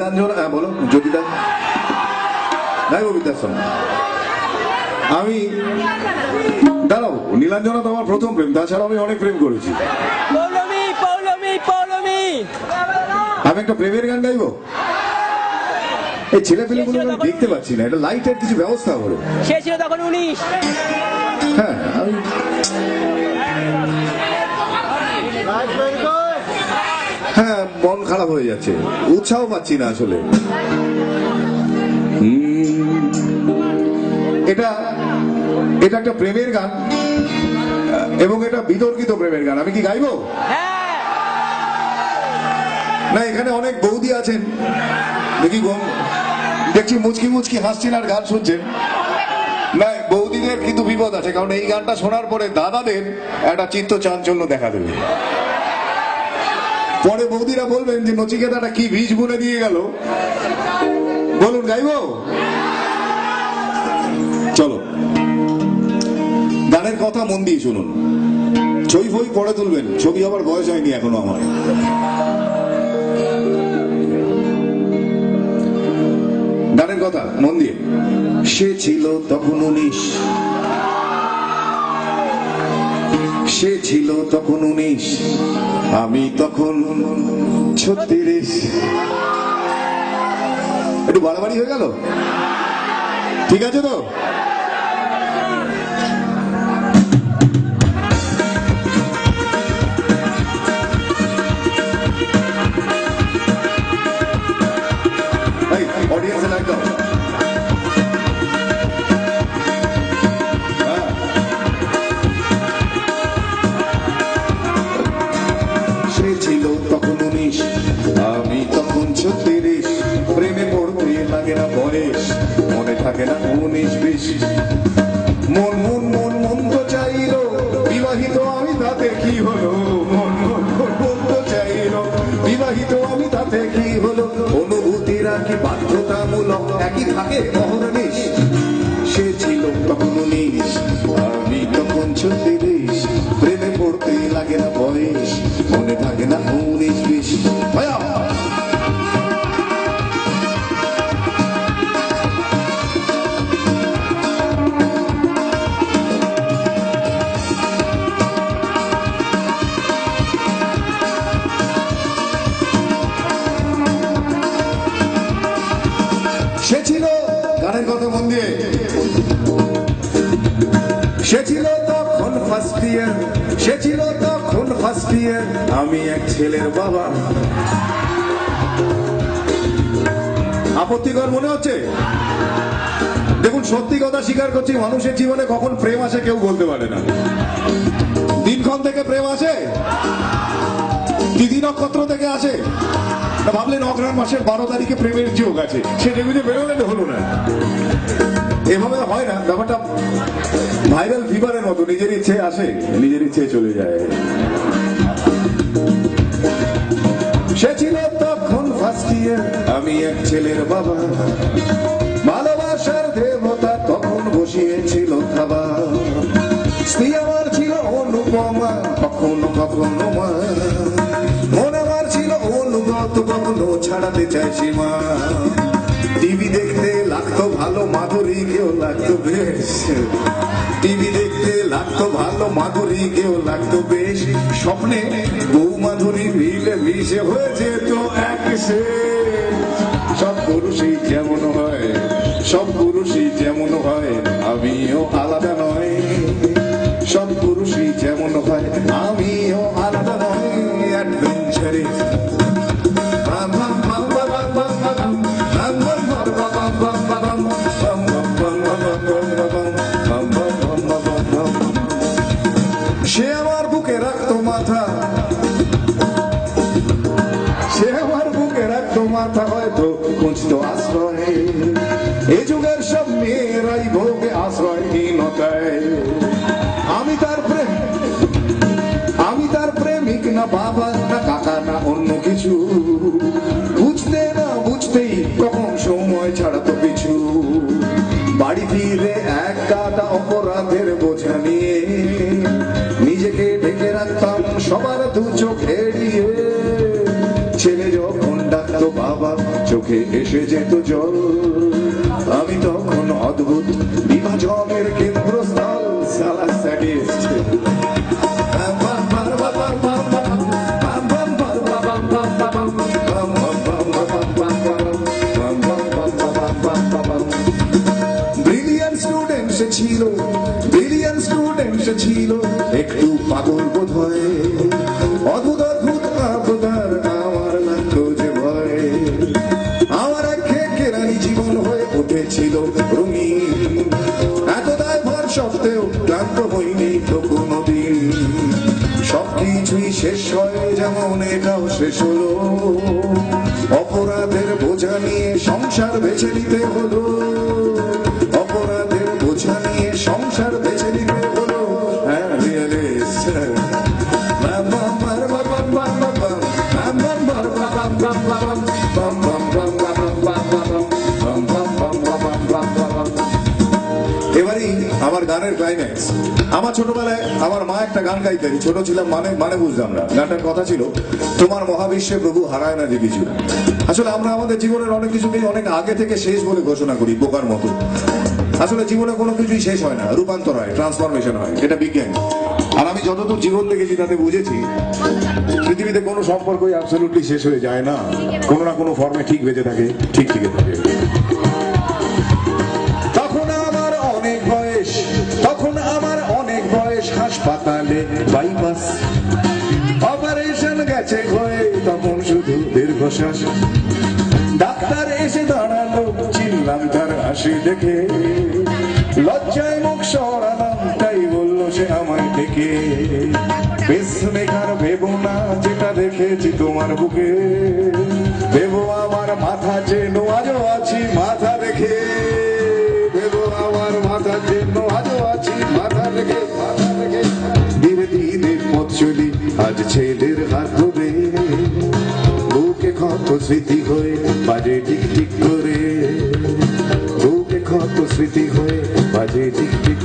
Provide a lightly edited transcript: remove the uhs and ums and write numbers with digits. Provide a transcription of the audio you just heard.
নীলাঞ্জনা, হ্যাঁ বলো জ্যোতিদা। গাইবো বৃদ্ধাশ্রম। আমি দাঁড়াও, নীলাঞ্জনা তো আমার প্রথম প্রেম, তাছাড়া আমি অনেক প্রেম করেছি। আমি একটা প্রেমের গান গাইবো। এই ছেলে পেলেগুলো আমি দেখতে পাচ্ছি না, এটা লাইটের কিছু ব্যবস্থা করো। সে ছিল তখন 19। হ্যাঁ আমি হ্যাঁ মন খারাপ হয়ে যাচ্ছে, উৎসাহ পাচ্ছি না আসলে। এটা এটা একটা প্রেমের গান এবং এটা বিতর্কিত প্রেমের গান। আমি কি গাইবো? না, এখানে অনেক বৌদি আছেন, দেখি দেখছি মুচকি মুচকি হাসছেন আর গান শুনছেন। না, বৌদিদের কিন্তু বিপদ আছে, কারণ এই গানটা শোনার পরে দাদাদের একটা চিত্ত চাঞ্চল্য দেখা দেবে। পরে বৌদিরা বলবেন যে নচিকেতাটা কি বীজ বুনে দিয়ে গেল। বলুন গাইবো? চলো, গানের কথা মন দিয়ে শুনুন, ছবি ফই পরে তুলবেন, ছবি আবার বয়স হয়নি এখনো আমার। গানের কথা মন দিয়ে। সে ছিল তখন 19, সে ছিল তখন 19, আমি তখন 36। একটু বাড়াবাড়ি হয়ে গেল? ঠিক আছে তো? অডিয়েন্সে লাইক দাও। সে ছিল তখন 19, আমি তখন 36, প্রেমে পড়তে লাগে না বয়স, মনে থাকে না 19-20। মন মন মন মন তো চাইল, বিবাহিত আমি তাতে কি হলো, মন মন মন মন তো চাইল, বিবাহিত আমি তাতে কি হলো, অনুভূতিরা কি বাধ্যতামূলক একই থাকে অহরনিশ। সে ছিল তখন 19, আমি তখন 36, প্রেমে পড়তে লাগে না বয়স, মনে থাকে না 19-20। ভাইয়া সে ছিল, গানের কথা মন দিয়ে, সে ছিল তখন ফার্স্ট ইয়ার, সে ছিল তখন ফার্স্ট ইয়ার, আমি এক ছেলের বাবা। আপত্তিকর মনে হচ্ছে? দেখুন, সত্যি কথা স্বীকার করছি, মানুষের জীবনে কখন প্রেম আসে কেউ বলতে পারে না। দিনক্ষণ থেকে প্রেম আসে, তিথি নক্ষত্র থেকে আসে, ভাবলেন অগ্রহণ মাসের 12 তারিখে প্রেমের যোগ আছে, সেটা বুঝে বেরোলেন, হলো না। এভাবে হয় না, ব্যাপারটা ভাইরাল ফিভারের মতো, নিজের ইচ্ছে আসে, নিজের ইচ্ছে চলে যায়। সে ছিল তখন ফার্স্ট ইয়ার, আমি এক ছেলের বাবা, ভালোবাসার দেবতা তখন বসিয়েছিল খাবার, স্ত্রী আমার ছিল অনুপমা, কখনো কখনো মা, মন আমার ছিল অনুগত, কখনো ছাড়াতে চাই সীমা। টিভি দেখতে লাগতো ভালো, মাধুরী কেউ লাগতো বেশ, টিভি দেখতে লাগতো ভালো, মাধুরী কেউ লাগতো বেশ, স্বপ্নে বউ মাধুরী মিলে মিশে হয়েছে তো এক সে। সব পুরুষই যেমন হয়, সব পুরুষই যেমন হয়, আমিও আলাদা নয়, সব পুরুষই যেমন হয়, আমিও আলাদা নয়। অ্যাডভেঞ্চারিস সে আমার বুকে রাখতো মাথা, সে আমার বুকে রাখতো মাথা, হয়তো খুঁজতো আশ্রয়, এ যুগের সব মেয়েরাই ভোগে আশ্রয়হীনতায়। আমি তার প্রেমিক না বাবা না কাকা না অন্য কিছু, বুঝতে না বুঝতেই কখন সময় ছাড়াতো পিছু। বাড়ি ফিরে এক গাদা অপরাধের বোঝা নিয়ে, নিজেকে ঢেকে রাখতাম সবার দু চোখ এড়িয়ে। ছেলে যখন ডাকতো বাবা, চোখে এসে যেত জল। আমি তখন অদ্ভুত বিভাজনের কেন্দ্রস্থল, সালা স্যাডিস্ট। ব্রিলিয়ান্ট স্টুডেন্ট সে ছিল, ব্রিলিয়ান্ট স্টুডেন্ট সে ছিল, একটু পাগল বোধ হয়। অদ্ভুত অদ্ভুত আবদার আমার লাগতো যে ভয়। আমার আঁখে কেরানি জীবন হয়ে উঠেছিল রঙিন। এত দায়ভার সত্ত্বেও ক্লান্ত হইনি তো কোনোদিন। সবকিছুই শেষ হয় যেমন এটাও শেষ হলো। অপরাধের বোঝা নিয়ে সংসার বেছে নিতে হলো। অপরাধের বোঝা নিয়ে সংসার বেছে নিতে হলো। হ্যাঁ রিয়েলিস্ট। এবারই আমার গানের ক্লাইম্যাক্স। আমার ছোটবেলায় আমার মা একটা গান গাইতেন, ছোট ছিলাম মানে বুঝতাম না। গানটার কথা ছিল, তোমার মহাবিশ্বে প্রভু হারায় না যে কিছু। আসলে আমরা আমাদের জীবনের অনেক কিছুকেই অনেক আগে থেকে শেষ বলে ঘোষণা করি বোকার মতো। আসলে জীবনে কোনো কিছুই শেষ হয় না, রূপান্তর হয়, ট্রান্সফরমেশন হয়, এটা বিজ্ঞান। আর আমি যতদূর জীবন দেখেছি তাতে বুঝেছি পৃথিবীতে কোনো সম্পর্কই অ্যাবসলিউটলি শেষ হয়ে যায় না, কোনো না কোনো ফর্মে ঠিক বেঁচে থাকে, ঠিক থেকে থাকে। তখন আমার অনেক বয়স, তখন আমার অনেক বয়স, হাসপাতালে বাইপাস অপারেশন গেছে হয়ে, তখন শুধু দীর্ঘশ্বাস। ডাক্তার এসে দাঁড়ালো, চিনলাম তার হাসি দেখে, লজ্জায় মুখ সরালাম, তাই বললো সে আমায় ডেকে, পেসমেকার ভেবো না যেটা দেখেছি তোমার বুকে, ভেবো আমার মাথা যেন আজও আছি মাথা রেখে, ভেবো আমার মাথা যেন আজও আছি মাথা রেখে, মাথা রেখে। ধীরে ধীরে পথ চলি আজ ছেলের হাত ধরে, বুকে ক্ষত স্মৃতি হয়ে বাজে টিক টিক করে, বুকে ক্ষত স্মৃতি হয়ে বাজে টিক টিক